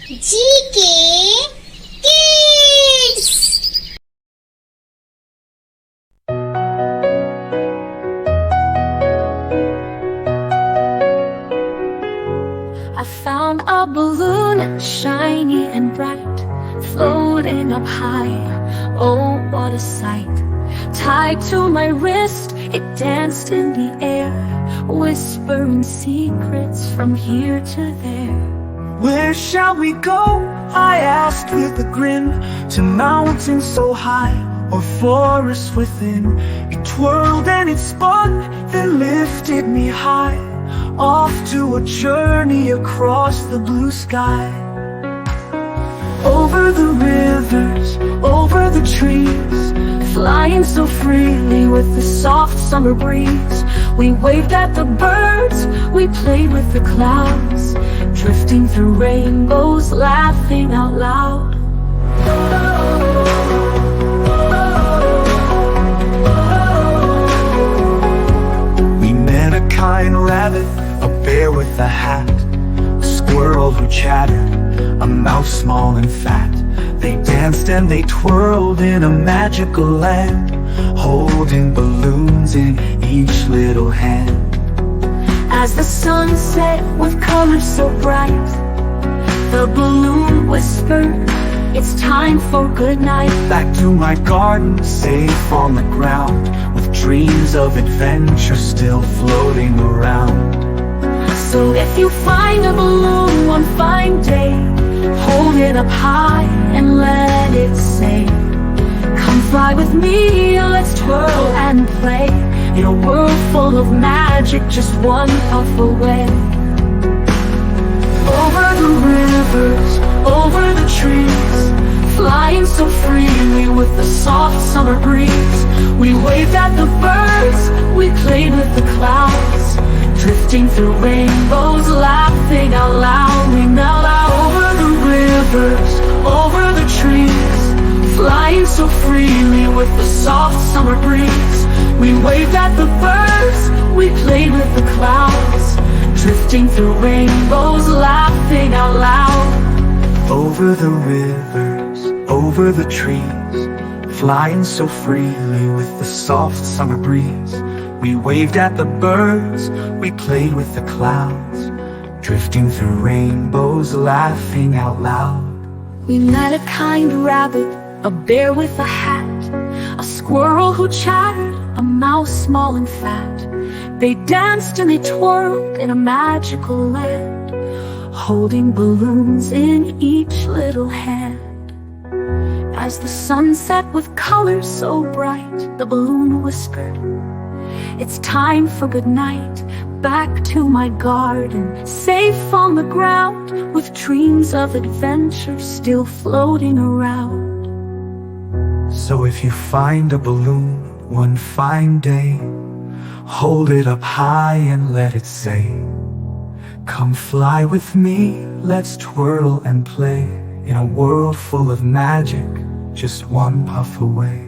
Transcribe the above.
GK Kids. I found a balloon, shiny and bright, floating up high. Oh, what a sight! Tied to my wrist, it danced in the air, whispering secrets from here to there. Where shall we go? I asked with a grin. To mountains so high or forests within. It twirled and it spun, then lifted me high, off to a journey across the blue sky. Over the rivers, over the trees, flying so freely with the soft summer breeze. We waved at the birds, we played with the clouds, drifting through rainbows, laughing out loud. We met a kind rabbit, a bear with a hat, a squirrel who chattered, a mouse small and fat. They danced and they twirled in a magical land, holding balloons in each little hand. As the sun set with colors so bright, the balloon whispered, it's time for good night. Back to my garden, safe on the ground, with dreams of adventure still floating around. So if you find a balloon one fine day, hold it up high and let it say, come fly with me, let's twirl and play, in a world full of magic, just one puff away. Over the rivers, over the trees, flying so freely with the soft summer breeze. We waved at the birds, we played with the clouds, drifting through rainbows, laughing out loud. We knelt out over the rivers, over the trees, flying so freely with the soft summer breeze. We waved at the birds, we played with the clouds, drifting through rainbows, laughing out loud. Over the rivers, over the trees, flying so freely with the soft summer breeze. We waved at the birds, we played with the clouds, drifting through rainbows, laughing out loud. We met a kind rabbit, a bear with a hat, a squirrel who chattered, a mouse small and fat. They danced and they twirled in a magical land, holding balloons in each little hand. As the sun set with colors so bright, the balloon whispered, it's time for good night. Back to my garden, safe on the ground, with dreams of adventure still floating around. So if you find a balloon one fine day, hold it up high and let it say, come fly with me, let's twirl and play, in a world full of magic, just one puff away.